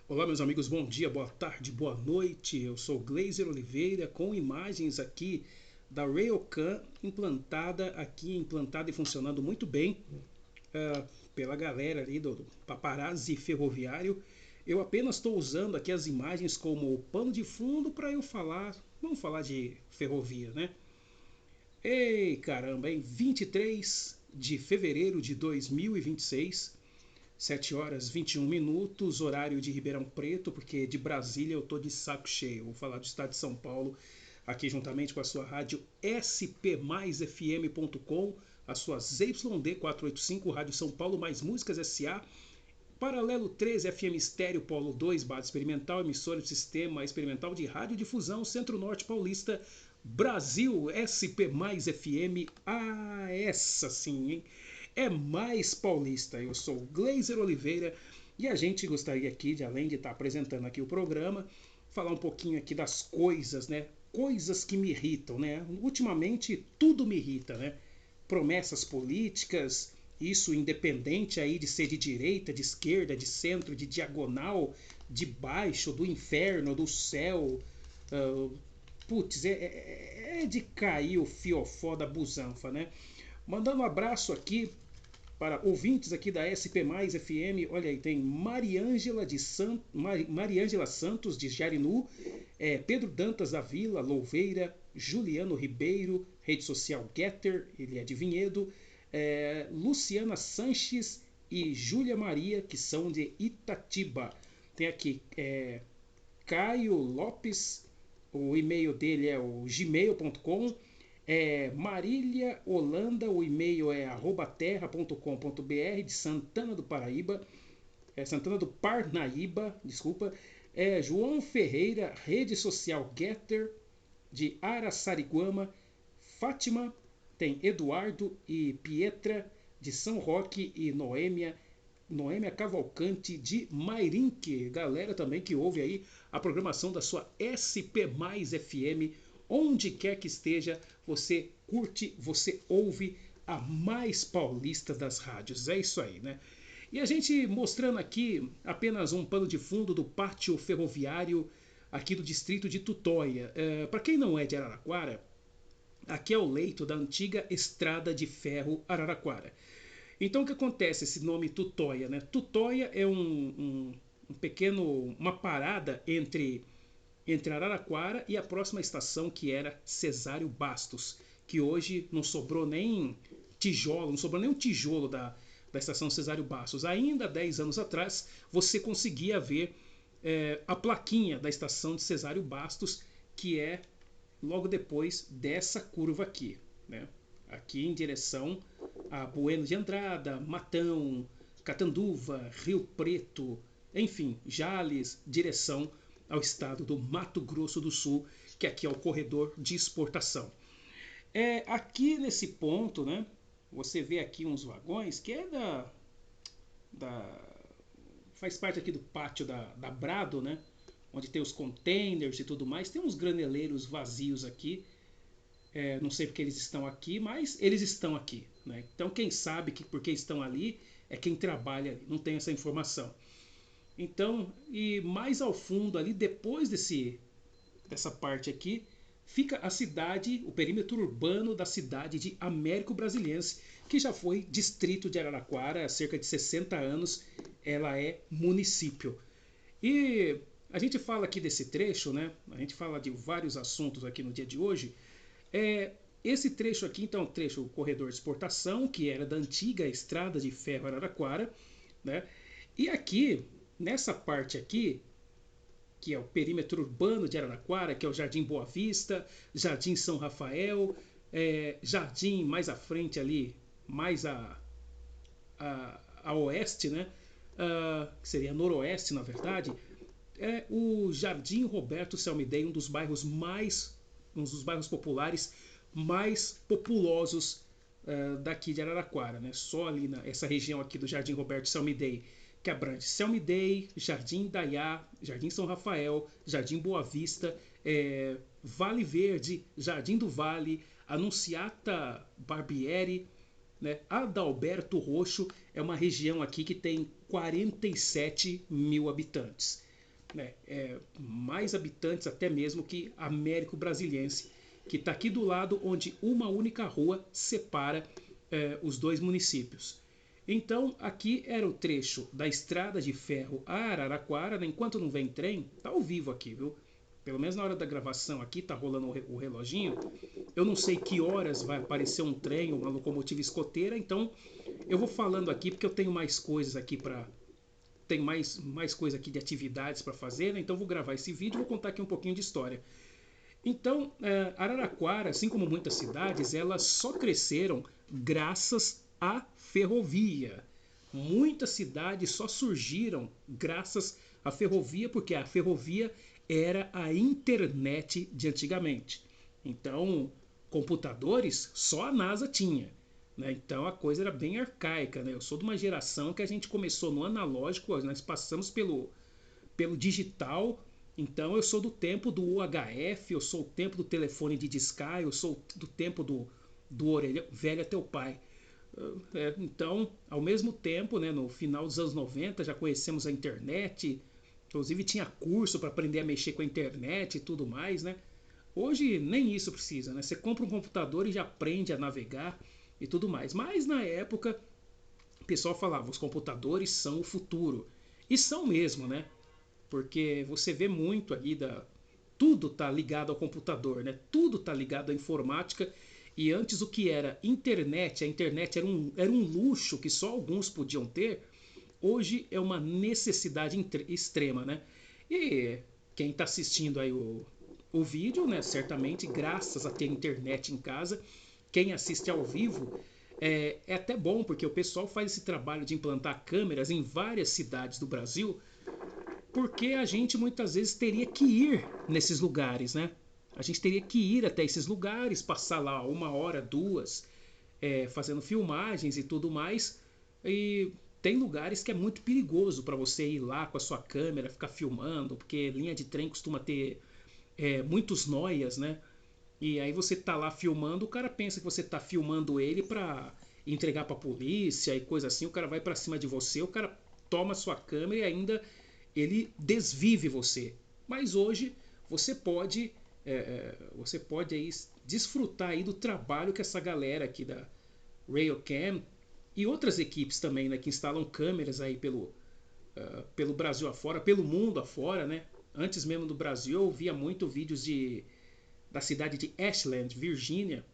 Olá, meus amigos, bom dia, boa tarde, boa noite. Eu sou Gleiser Oliveira com imagens aqui da Railcan implantada e funcionando muito bem pela galera ali do paparazzi ferroviário. Eu apenas estou usando aqui as imagens como pano de fundo para eu falar, vamos falar de ferrovia, né? Ei, caramba, em 23 de fevereiro de 2026, 7 horas 21 minutos, horário de Ribeirão Preto, porque de Brasília eu tô de saco cheio. Vou falar do estado de São Paulo, aqui juntamente com a sua rádio spmaisfm.com, a sua ZYD 485, Rádio São Paulo mais Músicas SA, Paralelo 13 FM Estéreo Polo 2, base experimental, emissora de sistema experimental de radiodifusão, Centro-Norte Paulista, Brasil, SP mais FM. Ah, essa sim, hein? É mais paulista. Eu sou Gleiser Oliveira e a gente gostaria aqui, de além de estar apresentando aqui o programa, falar um pouquinho aqui das coisas, né? Coisas que me irritam, né? Ultimamente tudo me irrita, né? Promessas políticas, isso independente aí de ser de direita, de esquerda, de centro, de diagonal, de baixo, do inferno, do céu. Putz, é de cair o fiofó da busanfa, né? Mandando um abraço aqui para ouvintes aqui da SP Mais FM. Olha aí, tem Mariângela Santos de Jarinu, Pedro Dantas da Vila, Louveira, Juliano Ribeiro, rede social Getter, ele é de Vinhedo, Luciana Sanches e Júlia Maria, que são de Itatiba. Tem aqui Caio Lopes, o e-mail dele é o gmail.com. Marília Holanda, o e-mail é terra.com.br, de Santana do Paraíba, Santana do Parnaíba, desculpa. João Ferreira, rede social Getter, de Araçariguama. Fátima, tem Eduardo e Pietra, de São Roque, e Noêmia Cavalcante de Mairinque, galera também que ouve aí a programação da sua SP Mais FM, onde quer que esteja, você curte, você ouve a mais paulista das rádios, é isso aí, né? E a gente mostrando aqui apenas um pano de fundo do pátio ferroviário aqui do distrito de Tutóia. Para quem não é de Araraquara, aqui é o leito da antiga estrada de ferro Araraquara. Então o que acontece esse nome Tutóia, né? Tutóia é uma parada entre Araraquara e a próxima estação, que era Cesário Bastos, que hoje não sobrou nem tijolo, não sobrou nem um tijolo da estação Cesário Bastos. Ainda 10 anos atrás você conseguia ver a plaquinha da estação de Cesário Bastos, que é logo depois dessa curva aqui, né? Aqui em direção a Bueno de Andrada, Matão, Catanduva, Rio Preto, enfim, Jales, direção ao estado do Mato Grosso do Sul, que aqui é o corredor de exportação. Aqui nesse ponto, né, você vê aqui uns vagões que é da faz parte aqui do pátio da Brado, né, onde tem os containers e tudo mais. Tem uns graneleiros vazios aqui. Não sei porque eles estão aqui, mas eles estão aqui, né? Então quem sabe que porque estão ali é quem trabalha ali. Não tem essa informação. Então, e mais ao fundo ali, depois dessa parte aqui, fica a cidade, o perímetro urbano da cidade de Américo Brasiliense, que já foi distrito de Araraquara há cerca de 60 anos. Ela é município. E a gente fala aqui desse trecho, né? A gente fala de vários assuntos aqui no dia de hoje. Esse trecho aqui, então, o trecho o corredor de exportação, que era da antiga estrada de ferro Araraquara, né? E aqui, nessa parte aqui, que é o perímetro urbano de Araraquara, que é o Jardim Boa Vista, Jardim São Rafael, Jardim mais à frente ali, mais a oeste, né? Que seria noroeste, na verdade, é o Jardim Roberto Selmidei, um dos bairros populares mais populosos daqui de Araraquara, né? Só ali nessa região aqui do Jardim Roberto Selmidei, que abrange Selmidei, Jardim Daiá, Jardim São Rafael, Jardim Boa Vista, Vale Verde, Jardim do Vale, Anunciata Barbieri, né? Adalberto Roxo é uma região aqui que tem 47 mil habitantes. né, mais habitantes até mesmo que Américo Brasiliense, que está aqui do lado onde uma única rua separa os dois municípios. Então aqui era o trecho da estrada de ferro a Araraquara, né? Enquanto não vem trem, tá ao vivo aqui, viu? Pelo menos na hora da gravação aqui, tá rolando o reloginho. Eu não sei que horas vai aparecer um trem, uma locomotiva escoteira, então eu vou falando aqui porque eu tenho mais coisas aqui para tem mais coisa aqui de atividades para fazer, né? Então vou gravar esse vídeo e vou contar aqui um pouquinho de história. Então, Araraquara, assim como muitas cidades, elas só cresceram graças à ferrovia. Muitas cidades só surgiram graças à ferrovia, porque a ferrovia era a internet de antigamente. Então, computadores só a NASA tinha. Né? Então a coisa era bem arcaica. Né? Eu sou de uma geração que a gente começou no analógico, nós passamos pelo digital. Então eu sou do tempo do UHF, eu sou do tempo do telefone de discar, eu sou do tempo do orelha velha teu pai. Então, ao mesmo tempo, né, no final dos anos 90 já conhecemos a internet, inclusive tinha curso para aprender a mexer com a internet e tudo mais, né? Hoje nem isso precisa, né? Você compra um computador e já aprende a navegar e tudo mais. Mas na época o pessoal falava, os computadores são o futuro. E são mesmo, né? Porque você vê muito ali tudo tá ligado ao computador, né? Tudo tá ligado à informática. E antes o que era internet, a internet era um luxo que só alguns podiam ter. Hoje é uma necessidade extrema, né? E quem está assistindo aí o vídeo, né? Certamente, graças a ter internet em casa, quem assiste ao vivo é até bom, porque o pessoal faz esse trabalho de implantar câmeras em várias cidades do Brasil, porque a gente muitas vezes teria que ir nesses lugares, né? A gente teria que ir até esses lugares, passar lá uma hora, duas, fazendo filmagens e tudo mais. E tem lugares que é muito perigoso para você ir lá com a sua câmera, ficar filmando, porque linha de trem costuma ter muitos noias, né? E aí você tá lá filmando, o cara pensa que você tá filmando ele pra entregar pra polícia e coisa assim, o cara vai pra cima de você, o cara toma sua câmera e ainda ele desvive você. Mas hoje você pode aí desfrutar aí do trabalho que essa galera aqui da Railcam e outras equipes também, né, que instalam câmeras aí pelo Brasil afora, pelo mundo afora, né? Antes mesmo do Brasil eu via muito vídeos da cidade de Ashland, Virgínia,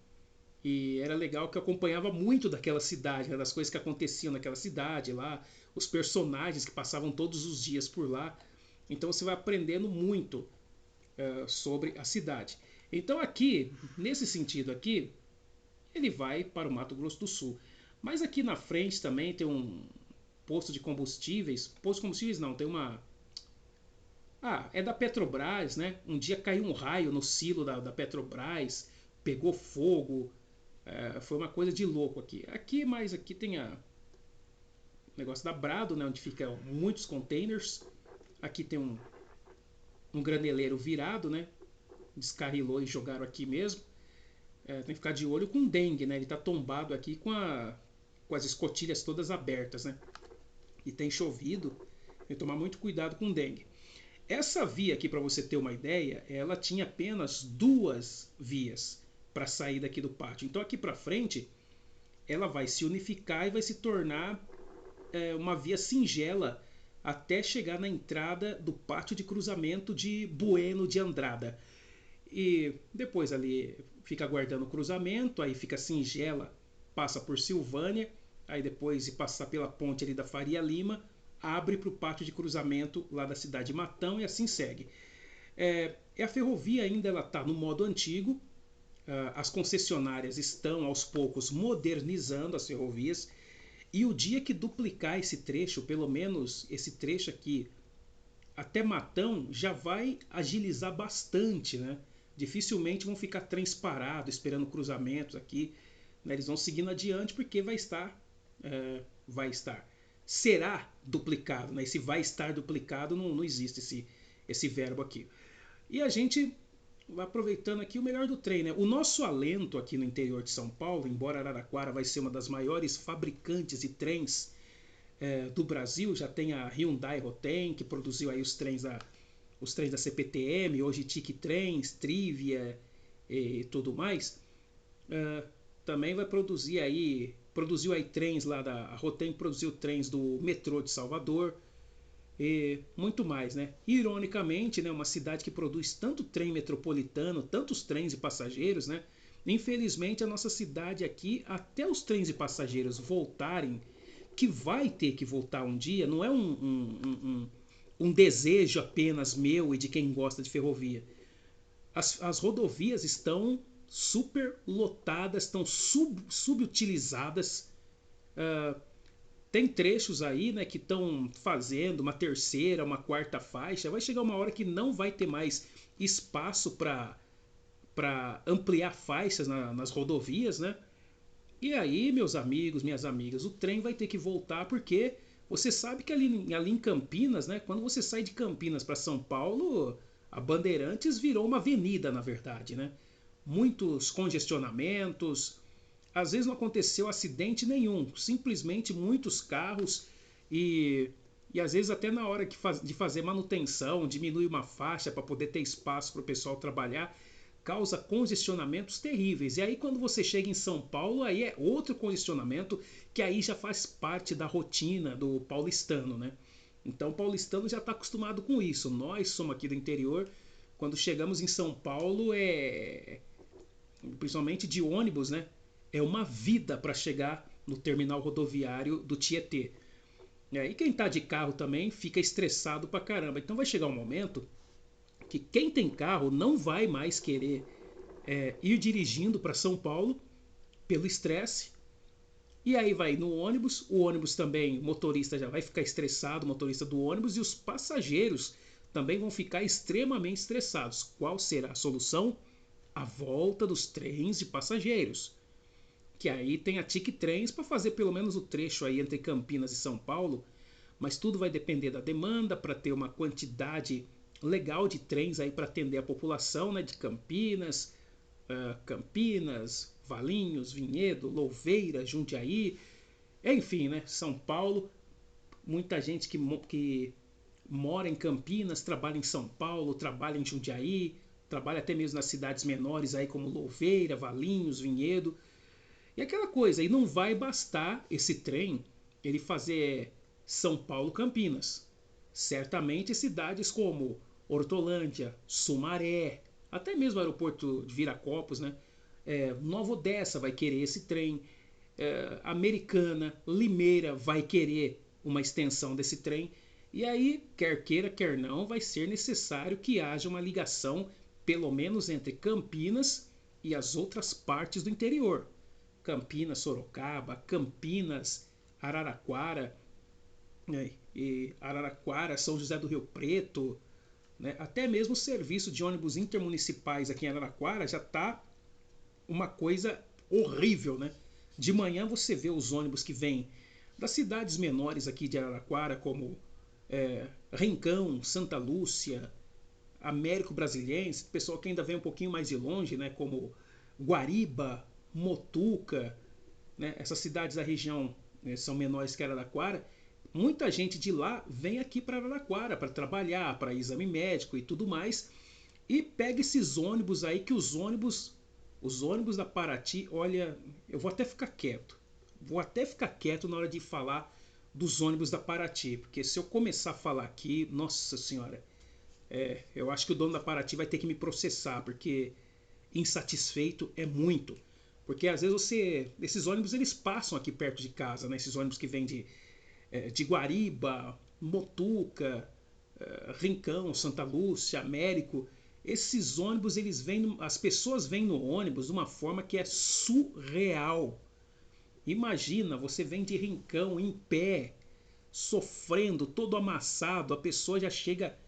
e era legal que eu acompanhava muito daquela cidade, né, das coisas que aconteciam naquela cidade lá, os personagens que passavam todos os dias por lá. Então você vai aprendendo muito sobre a cidade. Então aqui, nesse sentido aqui, ele vai para o Mato Grosso do Sul. Mas aqui na frente também tem um posto de combustíveis. Posto de combustíveis não, tem uma. Ah, é da Petrobras, né? Um dia caiu um raio no silo da Petrobras, pegou fogo. Foi uma coisa de louco aqui. Aqui tem o negócio da Brado, né? Onde ficam muitos containers. Aqui tem um graneleiro virado, né? Descarrilou e jogaram aqui mesmo. Tem que ficar de olho com o dengue, né? Ele tá tombado aqui com as escotilhas todas abertas, né? E tem chovido. Tem que tomar muito cuidado com o dengue. Essa via aqui, para você ter uma ideia, ela tinha apenas duas vias para sair daqui do pátio. Então aqui para frente, ela vai se unificar e vai se tornar uma via singela até chegar na entrada do pátio de cruzamento de Bueno de Andrada. E depois ali fica aguardando o cruzamento, aí fica singela, passa por Silvânia, aí depois de passar pela ponte ali da Faria Lima, abre para o pátio de cruzamento lá da cidade de Matão e assim segue. A ferrovia ainda ela está no modo antigo, as concessionárias estão aos poucos modernizando as ferrovias e o dia que duplicar esse trecho, pelo menos esse trecho aqui até Matão, já vai agilizar bastante, né? Dificilmente vão ficar trens parados esperando cruzamentos aqui, né? Eles vão seguindo adiante porque vai estar, será duplicado, né? Esse vai estar duplicado não existe esse verbo aqui. E a gente vai aproveitando aqui o melhor do trem, né? O nosso alento aqui no interior de São Paulo, embora Araraquara vai ser uma das maiores fabricantes de trens do Brasil, já tem a Hyundai Rotem, que produziu aí os trens os trens da CPTM, hoje TIC Trens, Trivia e tudo mais, também vai produzir aí, produziu aí trens lá a Rotem produziu trens do metrô de Salvador e muito mais, né? Ironicamente, né, uma cidade que produz tanto trem metropolitano, tantos trens de passageiros, né? Infelizmente a nossa cidade aqui, até os trens de passageiros voltarem, que vai ter que voltar um dia, não é um desejo apenas meu e de quem gosta de ferrovia. As rodovias estão super lotadas, estão subutilizadas. Tem trechos aí, né, que estão fazendo uma terceira, uma quarta faixa. Vai chegar uma hora que não vai ter mais espaço para ampliar faixas nas rodovias, né? E aí, meus amigos, minhas amigas, o trem vai ter que voltar porque você sabe que ali em Campinas, né, quando você sai de Campinas para São Paulo, a Bandeirantes virou uma avenida, na verdade, né? Muitos congestionamentos, às vezes não aconteceu acidente nenhum, simplesmente muitos carros e, e às vezes até na hora de fazer manutenção, diminui uma faixa para poder ter espaço para o pessoal trabalhar, causa congestionamentos terríveis. E aí quando você chega em São Paulo, aí é outro congestionamento que aí já faz parte da rotina do paulistano, né? Então o paulistano já está acostumado com isso. Nós somos aqui do interior, quando chegamos em São Paulo principalmente de ônibus, né? É uma vida para chegar no terminal rodoviário do Tietê. E quem está de carro também fica estressado pra caramba. Então vai chegar um momento que quem tem carro não vai mais querer ir dirigindo para São Paulo pelo estresse. E aí vai no ônibus, o ônibus também, o motorista já vai ficar estressado, o motorista do ônibus, e os passageiros também vão ficar extremamente estressados. Qual será a solução? A volta dos trens de passageiros. Que aí tem a TIC Trens para fazer pelo menos o trecho aí entre Campinas e São Paulo, mas tudo vai depender da demanda para ter uma quantidade legal de trens aí para atender a população, né, de Campinas, Campinas, Valinhos, Vinhedo, Louveira, Jundiaí, enfim, né, São Paulo. Muita gente que mora em Campinas, trabalha em São Paulo, trabalha em Jundiaí, trabalha até mesmo nas cidades menores aí como Louveira, Valinhos, Vinhedo. E aquela coisa, e não vai bastar esse trem ele fazer São Paulo-Campinas. Certamente cidades como Hortolândia, Sumaré, até mesmo o aeroporto de Viracopos, né? Nova Odessa vai querer esse trem. Americana, Limeira vai querer uma extensão desse trem. E aí, quer queira, quer não, vai ser necessário que haja uma ligação, pelo menos entre Campinas e as outras partes do interior. Campinas, Sorocaba, Campinas, Araraquara, né? E Araraquara, São José do Rio Preto, né? Até mesmo o serviço de ônibus intermunicipais aqui em Araraquara já está uma coisa horrível, né? De manhã você vê os ônibus que vêm das cidades menores aqui de Araraquara, como Rincão, Santa Lúcia, Américo Brasiliense, pessoal que ainda vem um pouquinho mais de longe, né? Como Guariba, Motuca, né? Essas cidades da região, né, são menores que Araraquara. Muita gente de lá vem aqui para Araraquara para trabalhar, para exame médico e tudo mais. E pega esses ônibus aí, que os ônibus da Paraty, olha, eu vou até ficar quieto. Vou até ficar quieto na hora de falar dos ônibus da Paraty, porque se eu começar a falar aqui, nossa senhora, eu acho que o dono da Paraty vai ter que me processar, porque insatisfeito é muito. Porque às vezes esses ônibus eles passam aqui perto de casa, né? Esses ônibus que vêm de Guariba, Motuca, Rincão, Santa Lúcia, Américo. Esses ônibus, as pessoas vêm no ônibus de uma forma que é surreal. Imagina, você vem de Rincão em pé, sofrendo, todo amassado, a pessoa já chega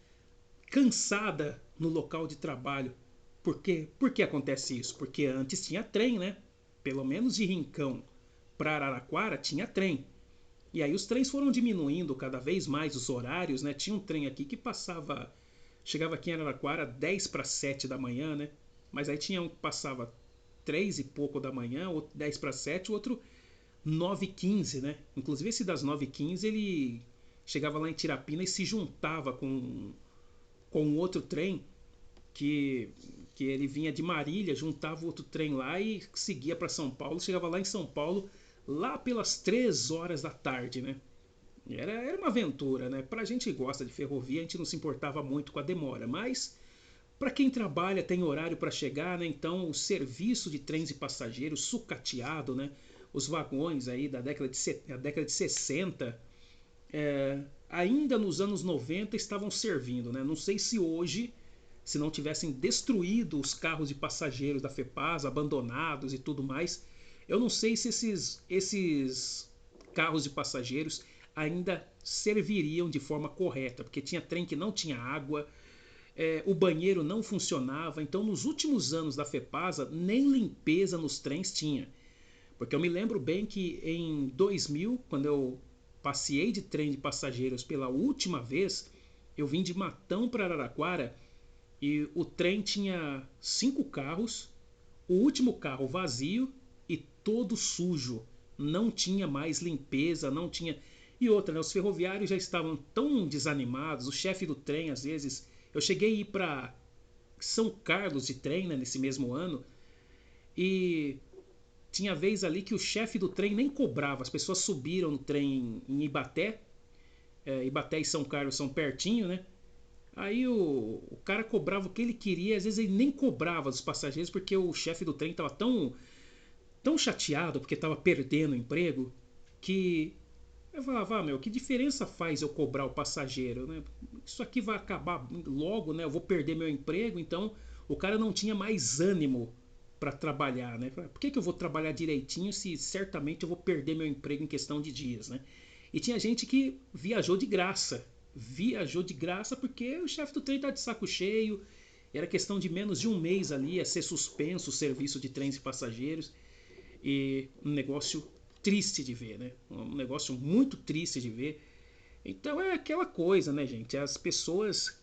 cansada no local de trabalho. Por quê? Por que acontece isso? Porque antes tinha trem, né? Pelo menos de Rincão para Araraquara tinha trem. E aí os trens foram diminuindo cada vez mais os horários, né? Tinha um trem aqui que chegava aqui em Araraquara 10 para 7 da manhã, né? Mas aí tinha um que passava 3 e pouco da manhã, outro 10 para 7, outro 9h15, né? Inclusive esse das 9h15 ele chegava lá em Tirapina e se juntava com com um outro trem que, que ele vinha de Marília, juntava outro trem lá e seguia para São Paulo. Chegava lá em São Paulo lá pelas 3 horas da tarde, né? Era uma aventura, né? Pra gente que gosta de ferrovia, a gente não se importava muito com a demora, mas para quem trabalha, tem horário para chegar, né? Então o serviço de trens e passageiros sucateado, né? Os vagões aí da década de 60, ainda nos anos 90 estavam servindo, né? Não sei se hoje, se não tivessem destruído os carros de passageiros da FEPAS, abandonados e tudo mais, eu não sei se esses carros de passageiros ainda serviriam de forma correta, porque tinha trem que não tinha água, o banheiro não funcionava. Então, nos últimos anos da FEPASA, nem limpeza nos trens tinha. Porque eu me lembro bem que em 2000, quando eu passei de trem de passageiros pela última vez, eu vim de Matão para Araraquara e o trem tinha 5 carros, o último carro vazio e todo sujo. Não tinha mais limpeza, não tinha. E outra, né, os ferroviários já estavam tão desanimados, o chefe do trem, às vezes. Eu cheguei a ir para São Carlos de trem, né, nesse mesmo ano, e tinha vez ali que o chefe do trem nem cobrava. As pessoas subiram no trem em Ibaté, Ibaté e São Carlos são pertinho, né? Aí o cara cobrava o que ele queria, às vezes ele nem cobrava dos passageiros, porque o chefe do trem estava tão chateado porque estava perdendo o emprego, que eu falava, meu, que diferença faz eu cobrar o passageiro, né? Isso aqui vai acabar logo, né? Eu vou perder meu emprego, então o cara não tinha mais ânimo para trabalhar, né? Por que eu vou trabalhar direitinho se certamente eu vou perder meu emprego em questão de dias, né? E tinha gente que viajou de graça porque o chefe do trem tá de saco cheio, era questão de menos de um mês ali, a ser suspenso o serviço de trens e passageiros. E um negócio triste de ver, né? Um negócio muito triste de ver. Então é aquela coisa, né, gente? As pessoas.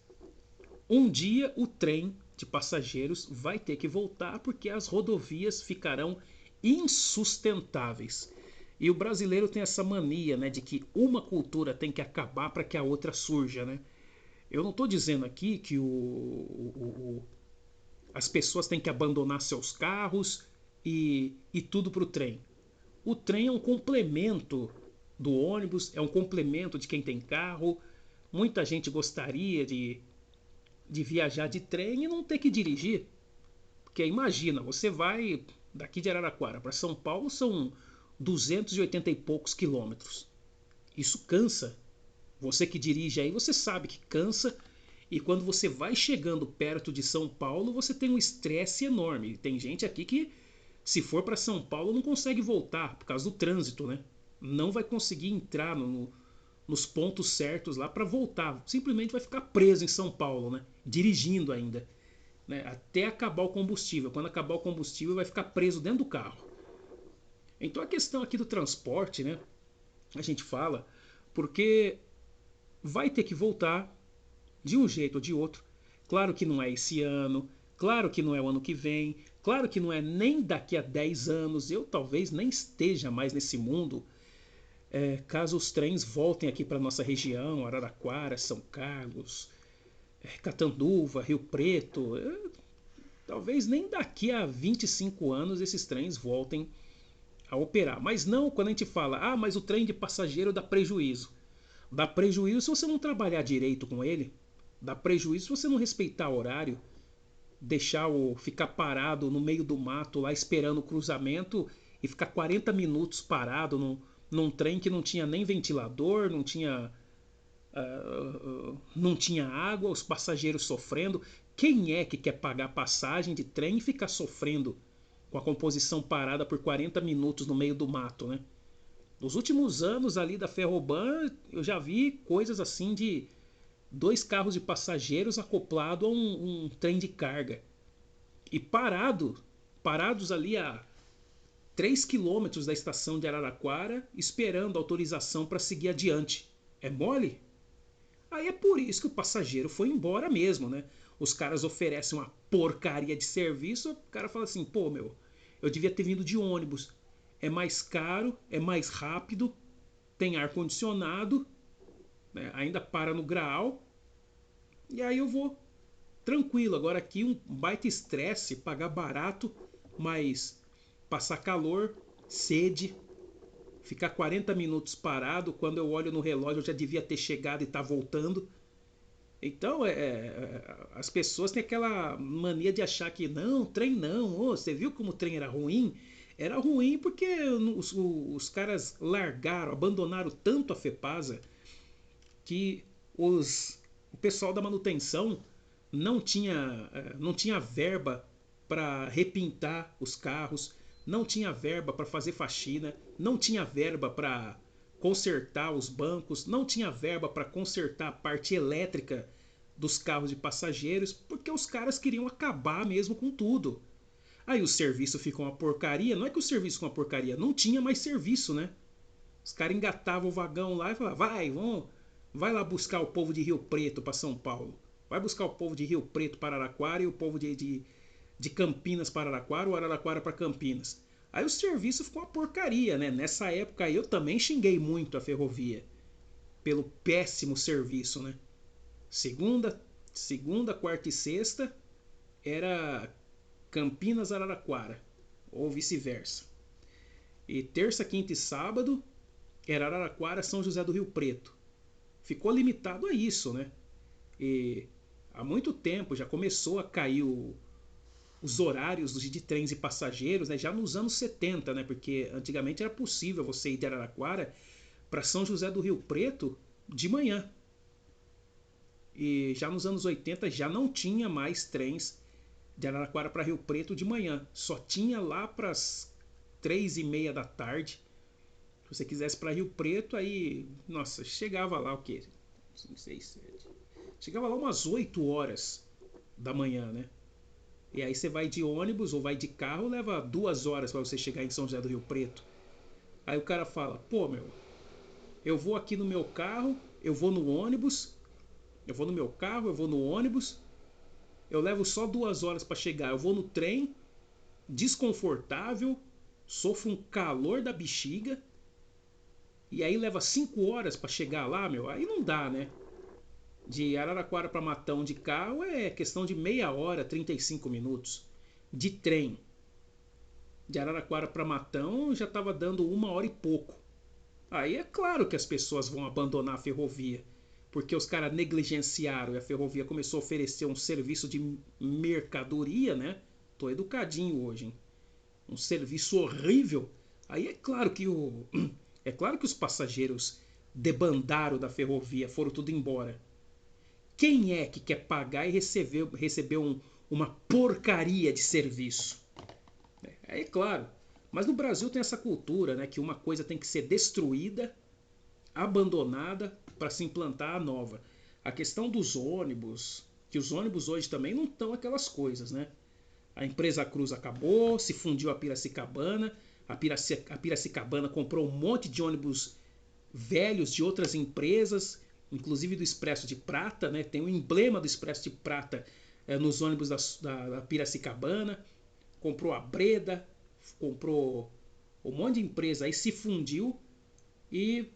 Um dia o trem de passageiros vai ter que voltar porque as rodovias ficarão insustentáveis. E o brasileiro tem essa mania, né, de que uma cultura tem que acabar para que a outra surja, né? Eu não estou dizendo aqui que as pessoas têm que abandonar seus carros e tudo para o trem. O trem é um complemento do ônibus, é um complemento de quem tem carro. Muita gente gostaria de viajar de trem e não ter que dirigir. Porque imagina, você vai daqui de Araraquara para São Paulo, são 280 e poucos quilômetros. Isso cansa. Você que dirige aí, você sabe que cansa. E quando você vai chegando perto de São Paulo, você tem um estresse enorme. Tem gente aqui que, se for para São Paulo, não consegue voltar por causa do trânsito, né? Não vai conseguir entrar nos pontos certos lá para voltar. Simplesmente vai ficar preso em São Paulo, né? Dirigindo ainda, né? Até acabar o combustível. Quando acabar o combustível, vai ficar preso dentro do carro. Então a questão aqui do transporte, né? A gente fala porque vai ter que voltar de um jeito ou de outro. Claro que não é esse ano, claro que não é o ano que vem, claro que não é nem daqui a 10 anos. Eu talvez nem esteja mais nesse mundo, caso os trens voltem aqui para nossa região, Araraquara, São Carlos, Catanduva, Rio Preto. Talvez nem daqui a 25 anos esses trens voltem a operar. Mas não quando a gente fala, ah, mas o trem de passageiro dá prejuízo. Dá prejuízo se você não trabalhar direito com ele. Dá prejuízo se você não respeitar o horário, deixar o ficar parado no meio do mato lá esperando o cruzamento e ficar 40 minutos parado num trem que não tinha nem ventilador, não tinha água, os passageiros sofrendo. Quem é que quer pagar passagem de trem e ficar sofrendo com a composição parada por 40 minutos no meio do mato, né? Nos últimos anos ali da Ferroban, eu já vi coisas assim de 2 carros de passageiros acoplado a um trem de carga. E parados ali a 3 quilômetros da estação de Araraquara, esperando autorização para seguir adiante. É mole? Aí é por isso que o passageiro foi embora mesmo, né? Os caras oferecem uma porcaria de serviço, o cara fala assim, pô, meu, eu devia ter vindo de ônibus. É mais caro, é mais rápido, tem ar-condicionado, né? Ainda para no Graal, e aí eu vou tranquilo. Agora aqui um baita estresse, pagar barato, mas passar calor, sede, ficar 40 minutos parado, quando eu olho no relógio eu já devia ter chegado e tá voltando. Então, as pessoas têm aquela mania de achar que não, trem não, oh, você viu como o trem era ruim? Era ruim porque os caras largaram, abandonaram tanto a FEPASA que o pessoal da manutenção não tinha verba para repintar os carros, não tinha verba para fazer faxina, não tinha verba para consertar os bancos, não tinha verba para consertar a parte elétrica dos carros de passageiros, porque os caras queriam acabar mesmo com tudo. Aí o serviço ficou uma porcaria. Não é que o serviço ficou uma porcaria, não tinha mais serviço, né? Os caras engatavam o vagão lá e falavam: vai lá buscar o povo de Rio Preto para São Paulo. Vai buscar o povo de Rio Preto para Araraquara e o povo de Campinas para Araraquara ou Araraquara para Campinas. Aí o serviço ficou uma porcaria, né? Nessa época aí eu também xinguei muito a ferrovia pelo péssimo serviço, né? Segunda, quarta e sexta era Campinas Araraquara ou vice-versa. E terça, quinta e sábado era Araraquara, São José do Rio Preto. Ficou limitado a isso, né? E há muito tempo já começou a cair os horários de trens e passageiros, né? Já nos anos 70, né? Porque antigamente era possível você ir de Araraquara para São José do Rio Preto de manhã. E já nos anos 80 já não tinha mais trens de Araraquara para Rio Preto de manhã. Só tinha lá para as 3:30 da tarde. Se você quisesse para Rio Preto, aí, nossa, chegava lá o quê? 5, 6, 7. Chegava lá umas 8 horas da manhã, né? E aí você vai de ônibus ou vai de carro, leva 2 horas para você chegar em São José do Rio Preto. Aí o cara fala: pô, meu, eu vou aqui no meu carro, eu vou no ônibus, eu vou no meu carro, eu vou no ônibus, eu levo só 2 horas para chegar, eu vou no trem, desconfortável, sofro um calor da bexiga, e aí leva 5 horas para chegar lá, meu, aí não dá, né? De Araraquara para Matão de carro é questão de meia hora, 35 minutos. De trem, de Araraquara para Matão já estava dando 1 hora e pouco. Aí é claro que as pessoas vão abandonar a ferrovia, porque os caras negligenciaram e a ferrovia começou a oferecer um serviço de mercadoria, né? Tô educadinho hoje, hein? Um serviço horrível. Aí é claro que é claro que os passageiros debandaram da ferrovia, foram tudo embora. Quem é que quer pagar e receber uma porcaria de serviço? É claro. Mas no Brasil tem essa cultura, né, que uma coisa tem que ser destruída, abandonada para se implantar a nova. A questão dos ônibus, que os ônibus hoje também não estão aquelas coisas, né? A empresa Cruz acabou, se fundiu a Piracicabana, a Piracicabana comprou um monte de ônibus velhos de outras empresas, inclusive do Expresso de Prata, né? Tem o emblema do Expresso de Prata nos ônibus da Piracicabana. Comprou a Breda, comprou um monte de empresa, aí se fundiu e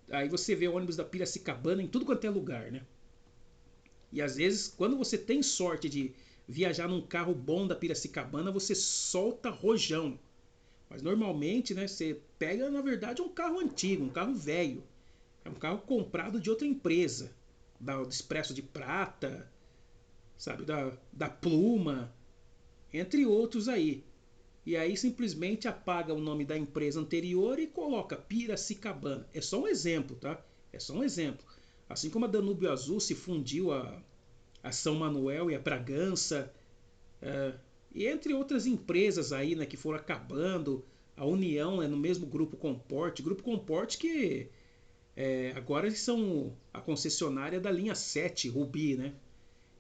aí você vê ônibus da Piracicabana em tudo quanto é lugar, né? E às vezes, quando você tem sorte de viajar num carro bom da Piracicabana, você solta rojão. Mas normalmente, né, você pega, na verdade, um carro antigo, um carro velho. É um carro comprado de outra empresa. Do Expresso de Prata, sabe, da Pluma, entre outros aí. E aí simplesmente apaga o nome da empresa anterior e coloca Piracicabana. É só um exemplo, tá? É só um exemplo. Assim como a Danúbio Azul se fundiu a São Manuel e a Bragança, e entre outras empresas aí, né, que foram acabando. A União é no mesmo Grupo Comporte. Grupo Comporte que agora eles são a concessionária da linha 7, Rubi, né?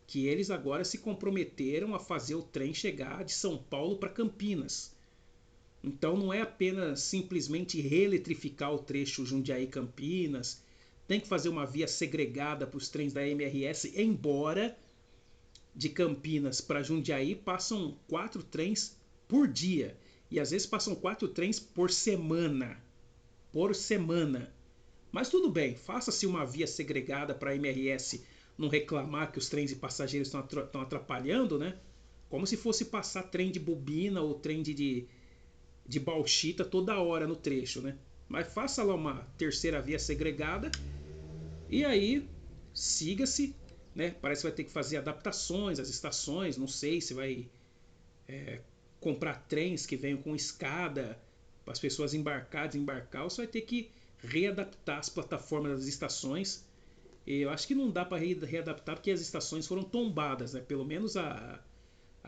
Que eles agora se comprometeram a fazer o trem chegar de São Paulo para Campinas. Então não é apenas simplesmente reeletrificar o trecho Jundiaí-Campinas, tem que fazer uma via segregada para os trens da MRS, embora de Campinas para Jundiaí passam 4 trens por dia. E às vezes passam 4 trens por semana. Por semana. Mas tudo bem, faça-se uma via segregada para a MRS não reclamar que os trens de passageiros estão atrapalhando, né? Como se fosse passar trem de bobina ou trem de bauxita toda hora no trecho, né? Mas faça lá uma terceira via segregada e aí siga-se, né? Parece que vai ter que fazer adaptações às estações, não sei se vai comprar trens que venham com escada para as pessoas embarcar, desembarcar, ou você vai ter que readaptar as plataformas das estações. E eu acho que não dá para readaptar porque as estações foram tombadas, né? Pelo menos a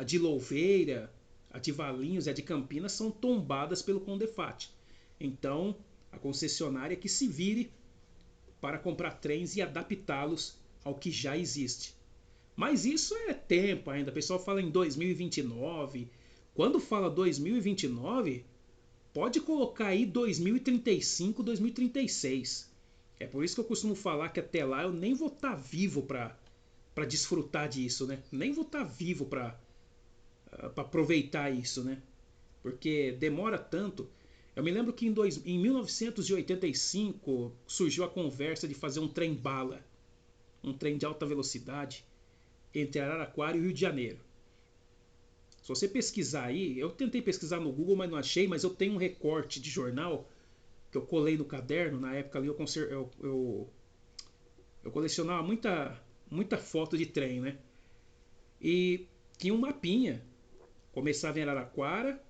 de Louveira, a de Valinhos e a de Campinas são tombadas pelo Condefat. Então, a concessionária que se vire para comprar trens e adaptá-los ao que já existe. Mas isso é tempo ainda. O pessoal fala em 2029. Quando fala 2029, pode colocar aí 2035, 2036. É por isso que eu costumo falar que até lá eu nem vou estar vivo para desfrutar disso, né? Nem vou estar vivo para aproveitar isso, né? Porque demora tanto. Eu me lembro que em 1985 surgiu a conversa de fazer um trem-bala, um trem de alta velocidade entre Araraquara e o Rio de Janeiro. Se você pesquisar aí, eu tentei pesquisar no Google, mas não achei, mas eu tenho um recorte de jornal que eu colei no caderno. Na época ali eu colecionava muita foto de trem, né? E tinha um mapinha. Começava em Araraquara,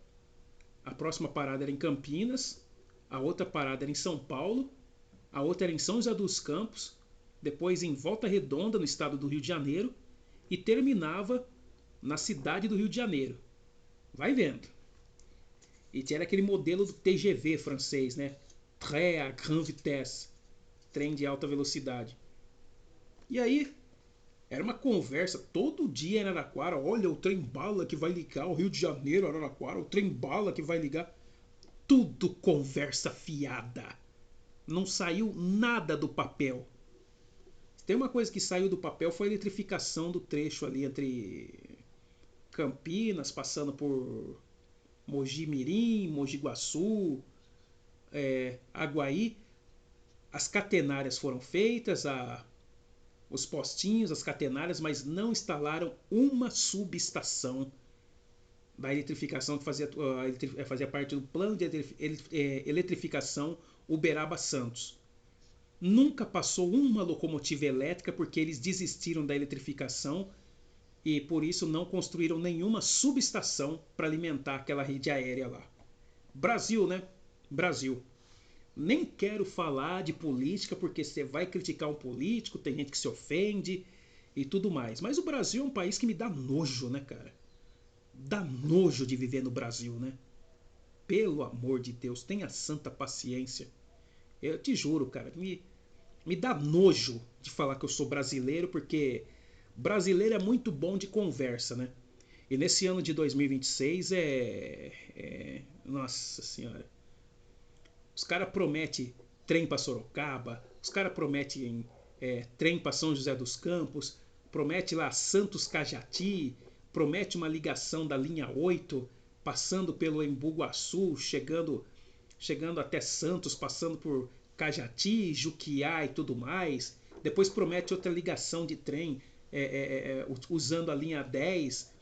a próxima parada era em Campinas, a outra parada era em São Paulo, a outra era em São José dos Campos, depois em Volta Redonda, no estado do Rio de Janeiro, e terminava na cidade do Rio de Janeiro. Vai vendo. E tinha aquele modelo do TGV francês, né? Très à grande vitesse, trem de alta velocidade. E aí, era uma conversa todo dia em Araraquara. Olha, o trem bala que vai ligar o Rio de Janeiro, Araraquara. O trem bala que vai ligar. Tudo conversa fiada. Não saiu nada do papel. Tem uma coisa que saiu do papel foi a eletrificação do trecho ali entre Campinas, passando por Mogi Mirim, Mogi Guaçu, Aguaí. As catenárias foram feitas, os postinhos, as catenárias, mas não instalaram uma subestação da eletrificação que fazia parte do plano de eletrificação Uberaba Santos. Nunca passou uma locomotiva elétrica porque eles desistiram da eletrificação e por isso não construíram nenhuma subestação para alimentar aquela rede aérea lá. Brasil, né? Brasil. Nem quero falar de política porque você vai criticar um político, tem gente que se ofende e tudo mais. Mas o Brasil é um país que me dá nojo, né, cara? Dá nojo de viver no Brasil, né? Pelo amor de Deus, tenha santa paciência. Eu te juro, cara, me dá nojo de falar que eu sou brasileiro porque brasileiro é muito bom de conversa, né? E nesse ano de 2026 nossa senhora. Os caras prometem trem para Sorocaba, os caras prometem trem para São José dos Campos, promete lá Santos Cajati, promete uma ligação da linha 8, passando pelo Embu Guaçu, chegando até Santos, passando por Cajati, Juquiá e tudo mais. Depois promete outra ligação de trem usando a linha 10,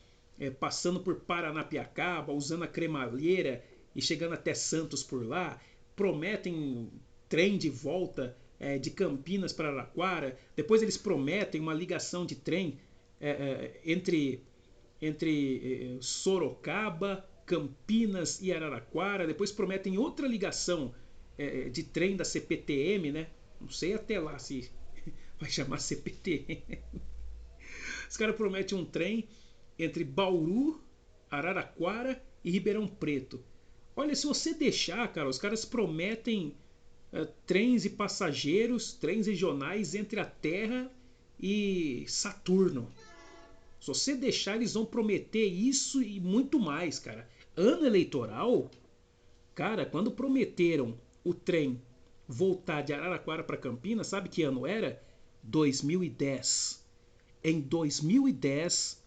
passando por Paranapiacaba, usando a cremalheira e chegando até Santos por lá. Prometem trem de volta de Campinas para Araraquara. Depois eles prometem uma ligação de trem entre Sorocaba, Campinas e Araraquara. Depois prometem outra ligação de trem da CPTM, né? Não sei até lá se vai chamar CPTM. Os caras prometem um trem entre Bauru, Araraquara e Ribeirão Preto. Olha, se você deixar, cara, os caras prometem trens e passageiros, trens regionais entre a Terra e Saturno. Se você deixar, eles vão prometer isso e muito mais, cara. Ano eleitoral, cara, quando prometeram o trem voltar de Araraquara para Campinas, sabe que ano era? 2010. Em 2010,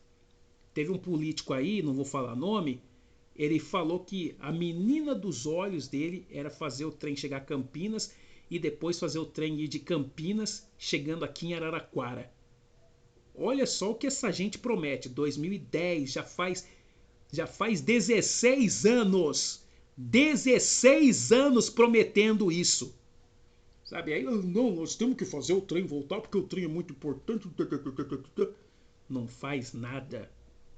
teve um político aí, não vou falar nome, ele falou que a menina dos olhos dele era fazer o trem chegar a Campinas e depois fazer o trem ir de Campinas chegando aqui em Araraquara. Olha só o que essa gente promete. 2010, já faz 16 anos. 16 anos prometendo isso. Sabe? Aí, não, nós temos que fazer o trem voltar porque o trem é muito importante. Não faz nada.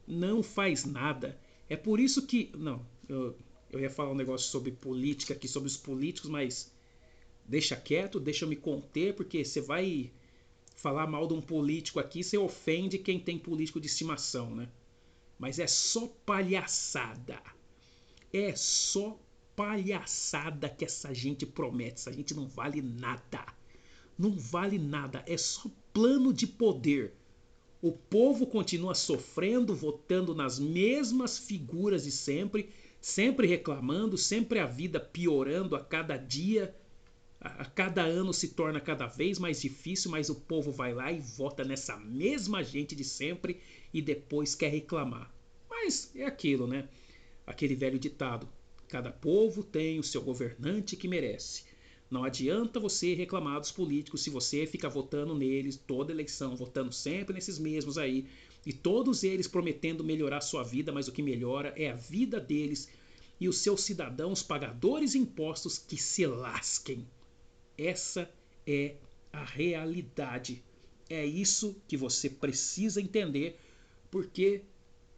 Não faz nada. É por isso que. Não, eu ia falar um negócio sobre política aqui, sobre os políticos, mas deixa quieto, deixa eu me conter, porque você vai falar mal de um político aqui, você ofende quem tem político de estimação, né? Mas é só palhaçada. É só palhaçada que essa gente promete. Essa gente não vale nada. Não vale nada. É só plano de poder. O povo continua sofrendo, votando nas mesmas figuras de sempre, sempre reclamando, sempre a vida piorando a cada dia. A cada ano se torna cada vez mais difícil, mas o povo vai lá e vota nessa mesma gente de sempre e depois quer reclamar. Mas é aquilo, né? Aquele velho ditado: cada povo tem o seu governante que merece. Não adianta você reclamar dos políticos se você fica votando neles toda eleição, votando sempre nesses mesmos aí, e todos eles prometendo melhorar sua vida, mas o que melhora é a vida deles e os seus cidadãos pagadores de impostos que se lasquem. Essa é a realidade. É isso que você precisa entender, porque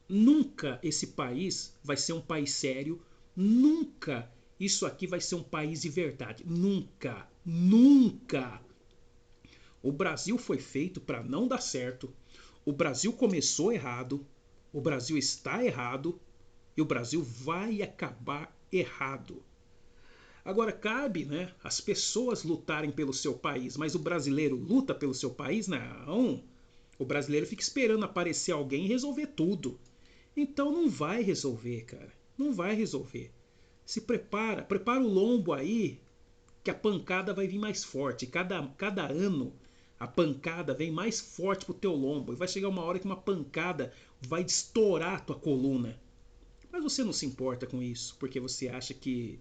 nunca esse país vai ser um país sério, nunca isso aqui vai ser um país de verdade. Nunca, nunca. O Brasil foi feito para não dar certo. O Brasil começou errado. O Brasil está errado. E o Brasil vai acabar errado. Agora cabe, né, as pessoas lutarem pelo seu país, mas o brasileiro luta pelo seu país? Não. O brasileiro fica esperando aparecer alguém e resolver tudo. Então não vai resolver, cara. Não vai resolver. Se prepara, prepara o lombo aí, que a pancada vai vir mais forte. Cada ano a pancada vem mais forte pro teu lombo. E vai chegar uma hora que uma pancada vai estourar a tua coluna. Mas você não se importa com isso, porque você acha que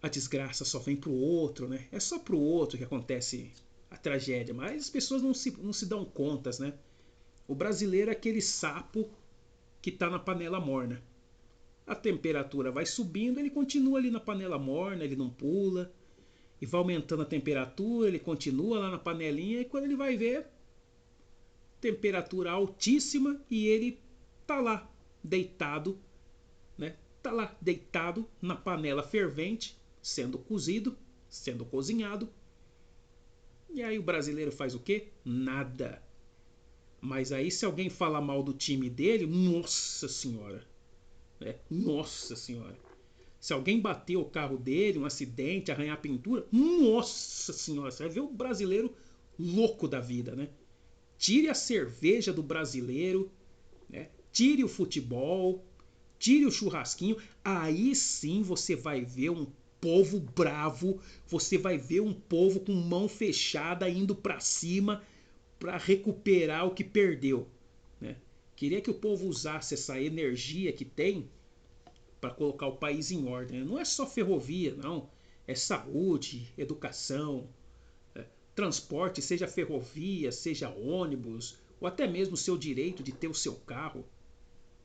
a desgraça só vem pro outro, né? É só pro outro que acontece a tragédia, mas as pessoas não se dão contas, né? O brasileiro é aquele sapo que tá na panela morna. A temperatura vai subindo, ele continua ali na panela morna, ele não pula. E vai aumentando a temperatura, ele continua lá na panelinha e quando ele vai ver, temperatura altíssima e ele tá lá deitado, né? Tá lá deitado na panela fervente, sendo cozido, sendo cozinhado. E aí o brasileiro faz o quê? Nada. Mas aí se alguém falar mal do time dele, nossa senhora, né? Nossa senhora. Se alguém bater o carro dele, um acidente, arranhar a pintura, nossa senhora, você vai ver o brasileiro louco da vida, né? Tire a cerveja do brasileiro, né? Tire o futebol, tire o churrasquinho, aí sim você vai ver um povo bravo, você vai ver um povo com mão fechada indo para cima para recuperar o que perdeu, né? Queria que o povo usasse essa energia que tem para colocar o país em ordem. Não é só ferrovia, não. É saúde, educação, transporte, seja ferrovia, seja ônibus, ou até mesmo o seu direito de ter o seu carro.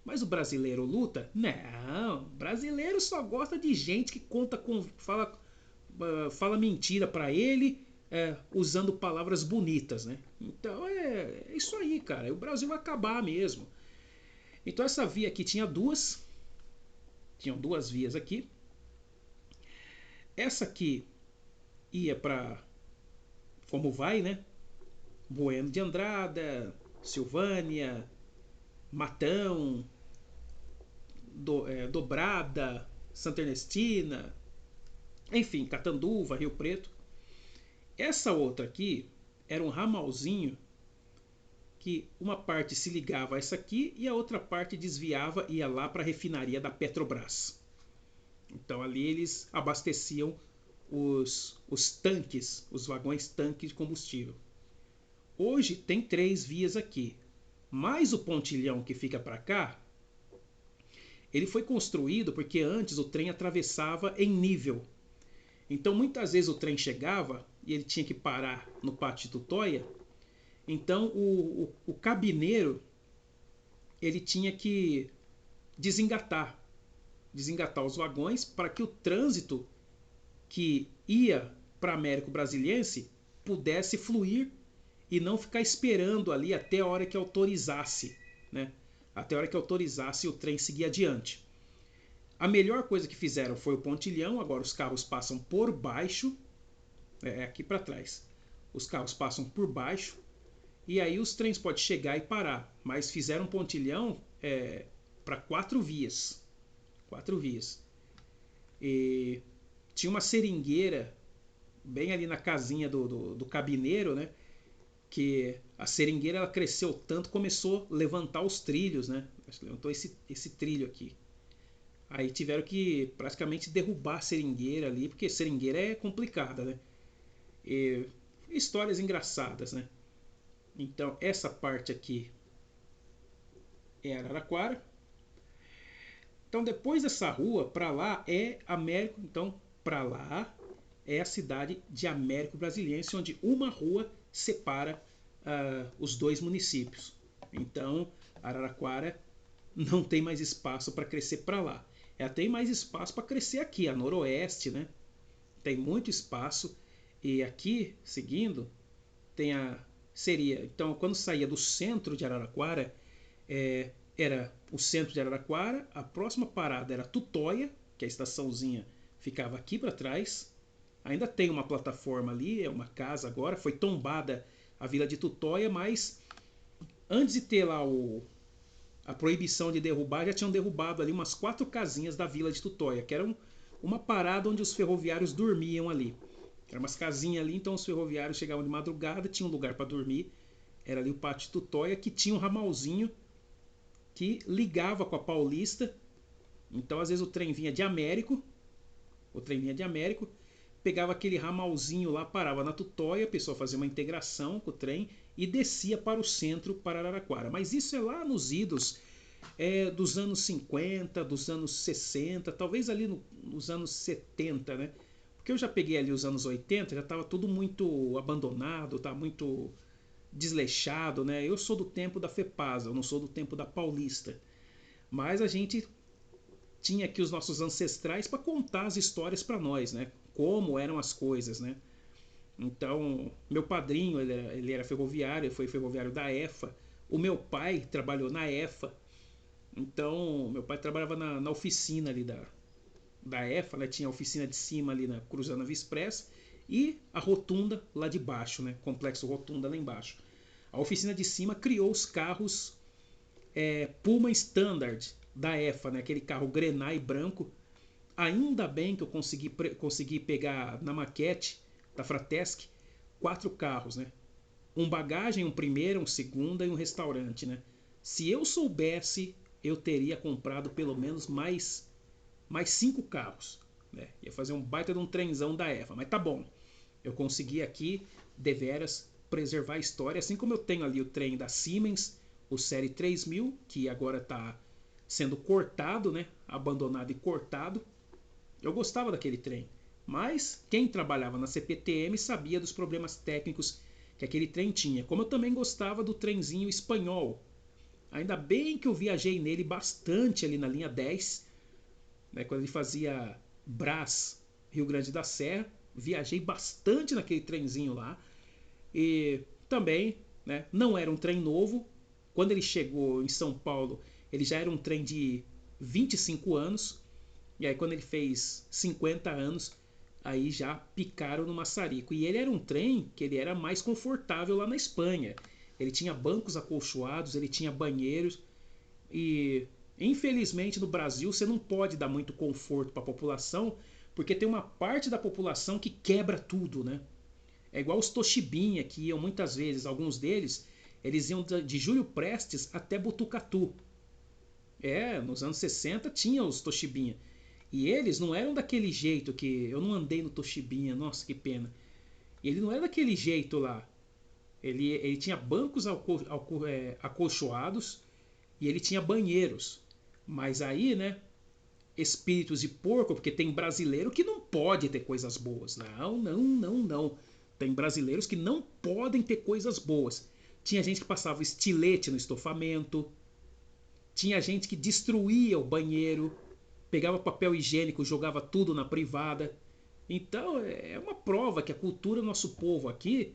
Mas o brasileiro luta? Não, o brasileiro só gosta de gente que fala mentira para ele, usando palavras bonitas, né? Então é isso aí, cara. O Brasil vai acabar mesmo. Então essa via aqui tinham duas vias aqui. Essa aqui ia para como vai, né? Bueno de Andrada, Silvânia, Matão, Dobrada, Santa Ernestina, enfim, Catanduva, Rio Preto. Essa outra aqui era um ramalzinho que uma parte se ligava a essa aqui e a outra parte desviava e ia lá para a refinaria da Petrobras. Então ali eles abasteciam os tanques, os vagões tanques de combustível. Hoje tem 3 vias aqui, mas o pontilhão que fica para cá, ele foi construído porque antes o trem atravessava em nível. Então muitas vezes o trem chegava e ele tinha que parar no pátio de Tutóia Então o cabineiro ele tinha que desengatar, desengatar os vagões para que o trânsito que ia para Américo Brasiliense pudesse fluir e não ficar esperando ali até a hora que autorizasse, né? Até a hora que autorizasse o trem seguir adiante. A melhor coisa que fizeram foi o pontilhão, agora os carros passam por baixo, é aqui para trás. Os carros passam por baixo e aí os trens podem chegar e parar, mas fizeram um pontilhão para 4 vias. 4 vias. E tinha uma seringueira bem ali na casinha do cabineiro, né? Que a seringueira ela cresceu tanto, começou a levantar os trilhos, né? Acho que levantou esse trilho aqui. Aí tiveram que praticamente derrubar a seringueira ali, porque seringueira é complicada, né? E histórias engraçadas, né? Então essa parte aqui é Araraquara. Então depois dessa rua, para lá é Américo, então para lá é a cidade de Américo Brasiliense, onde uma rua separa os dois municípios. Então Araraquara não tem mais espaço para crescer para lá. Ela tem mais espaço para crescer aqui, a noroeste, né? Tem muito espaço. E aqui, seguindo, tem a. Seria. Então, quando saía do centro de Araraquara, era o centro de Araraquara, a próxima parada era Tutóia, que a estaçãozinha ficava aqui para trás. Ainda tem uma plataforma ali, é uma casa agora, foi tombada a vila de Tutóia, mas antes de ter lá a proibição de derrubar, já tinham derrubado ali umas 4 casinhas da vila de Tutóia, que era uma parada onde os ferroviários dormiam ali. Era umas casinhas ali, então os ferroviários chegavam de madrugada, tinham um lugar para dormir. Era ali o pátio de Tutóia, que tinha um ramalzinho que ligava com a Paulista. Então, às vezes, o trem vinha de Américo, pegava aquele ramalzinho lá, parava na Tutóia, a pessoa fazia uma integração com o trem e descia para o centro, para Araraquara. Mas isso é lá nos idos dos anos 50, dos anos 60, talvez ali nos anos 70, né? Porque eu já peguei ali os anos 80, já estava tudo muito abandonado, tá muito desleixado, né? Eu sou do tempo da FEPASA, eu não sou do tempo da Paulista. Mas a gente tinha aqui os nossos ancestrais para contar as histórias para nós, né? Como eram as coisas, né? Então, meu padrinho, ele era ferroviário, ele foi ferroviário da EFA. O meu pai trabalhou na EFA. Então, meu pai trabalhava na oficina ali da EFA, né? Tinha a oficina de cima ali cruzando a Via Express e a rotunda lá de baixo, né? Complexo rotunda lá embaixo. A oficina de cima criou os carros Puma Standard da EFA, né? Aquele carro Grenai branco. Ainda bem que eu consegui pegar na maquete da Fratesc 4 carros, né? Um bagagem, um primeira, um segunda e um restaurante, né? Se eu soubesse, eu teria comprado pelo menos mais 5 carros, né? Ia fazer um baita de um trenzão da EFA, mas tá bom. Eu consegui aqui, deveras, preservar a história, assim como eu tenho ali o trem da Siemens, o Série 3000, que agora está sendo cortado, né? Abandonado e cortado. Eu gostava daquele trem, mas quem trabalhava na CPTM sabia dos problemas técnicos que aquele trem tinha. Como eu também gostava do trenzinho espanhol. Ainda bem que eu viajei nele bastante ali na linha 10, né, quando ele fazia Brás, Rio Grande da Serra. Viajei bastante naquele trenzinho lá. E também, né, não era um trem novo. Quando ele chegou em São Paulo, ele já era um trem de 25 anos. E aí quando ele fez 50 anos, aí já picaram no maçarico. E ele era um trem que ele era mais confortável lá na Espanha. Ele tinha bancos acolchoados, ele tinha banheiros. E infelizmente no Brasil você não pode dar muito conforto para a população, porque tem uma parte da população que quebra tudo, né? É igual os Toshibinha, que iam muitas vezes, alguns deles, eles iam de Júlio Prestes até Botucatu. Nos anos 60 tinha os Toshibinha. E eles não eram daquele jeito que... Eu não andei no Toshibinha, nossa, que pena. Ele não era daquele jeito lá. Ele tinha bancos acolchoados e ele tinha banheiros. Mas aí, né, espíritos de porco, porque tem brasileiro que não pode ter coisas boas. Não, não, não, não. Tem brasileiros que não podem ter coisas boas. Tinha gente que passava estilete no estofamento. Tinha gente que destruía o banheiro, pegava papel higiênico, jogava tudo na privada. Então é uma prova que a cultura do nosso povo aqui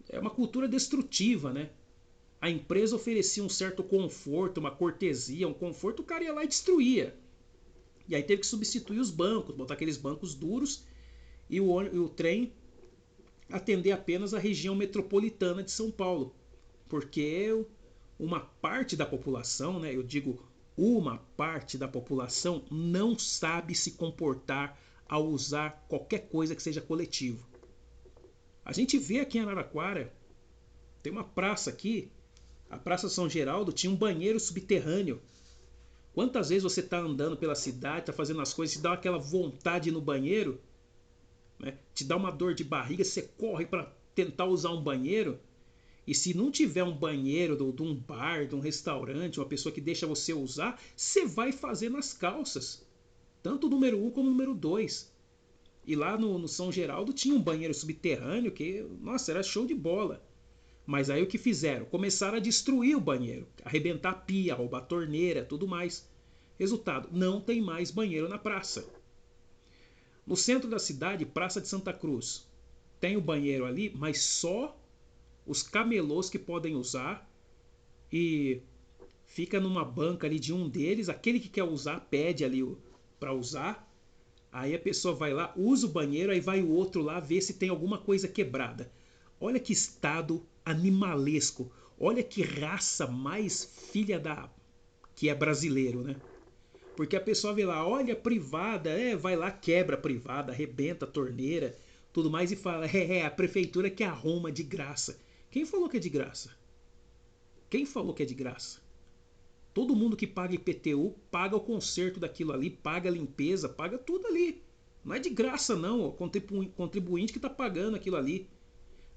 é uma cultura destrutiva, né? A empresa oferecia um certo conforto, uma cortesia, um conforto, o cara ia lá e destruía. E aí teve que substituir os bancos, botar aqueles bancos duros e o trem atender apenas a região metropolitana de São Paulo. Porque uma parte da população, né, eu digo uma parte da população, não sabe se comportar ao usar qualquer coisa que seja coletivo. A gente vê aqui em Araraquara, tem uma praça aqui, a Praça São Geraldo tinha um banheiro subterrâneo. Quantas vezes você está andando pela cidade, está fazendo as coisas, te dá aquela vontade no banheiro, né? Te dá uma dor de barriga, você corre para tentar usar um banheiro. E se não tiver um banheiro de um bar, de um restaurante, uma pessoa que deixa você usar, você vai fazer nas calças. Tanto o número 1 como o número 2. E lá no São Geraldo tinha um banheiro subterrâneo que, nossa, era show de bola. Mas aí o que fizeram? Começaram a destruir o banheiro, arrebentar a pia, roubar a torneira, tudo mais. Resultado, não tem mais banheiro na praça. No centro da cidade, Praça de Santa Cruz, tem o banheiro ali, mas só os camelôs que podem usar, e fica numa banca ali de um deles, aquele que quer usar pede ali para usar, aí a pessoa vai lá, usa o banheiro, aí vai o outro lá ver se tem alguma coisa quebrada. Olha que estado animalesco, olha que raça mais filha da que é brasileiro, né? Porque a pessoa vê lá, olha, privada, vai lá, quebra a privada, arrebenta a torneira, tudo mais e fala, a prefeitura que arruma de graça. Quem falou que é de graça? Quem falou que é de graça? Todo mundo que paga IPTU paga o conserto daquilo ali, paga a limpeza, paga tudo ali. Não é de graça não, o contribuinte que está pagando aquilo ali.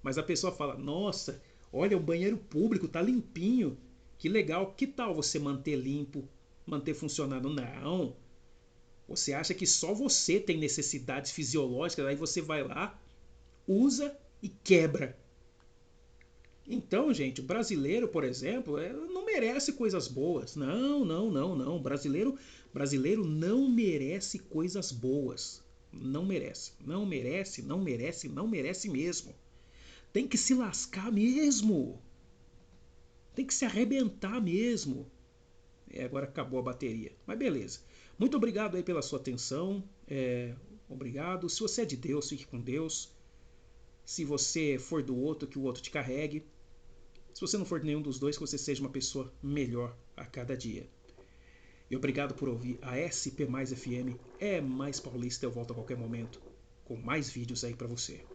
Mas a pessoa fala, nossa, olha, o banheiro público tá limpinho, que legal, que tal você manter limpo, manter funcionando? Não, você acha que só você tem necessidades fisiológicas, aí você vai lá, usa e quebra. Então, gente, o brasileiro, por exemplo, não merece coisas boas. Não, não, não, não. Brasileiro não merece coisas boas. Não merece. Não merece, não merece, não merece mesmo. Tem que se lascar mesmo. Tem que se arrebentar mesmo. Agora acabou a bateria. Mas beleza. Muito obrigado aí pela sua atenção. Obrigado. Se você é de Deus, fique com Deus. Se você for do outro, que o outro te carregue. Se você não for de nenhum dos dois, que você seja uma pessoa melhor a cada dia. E obrigado por ouvir a SP Mais FM. É mais paulista, eu volto a qualquer momento com mais vídeos aí pra você.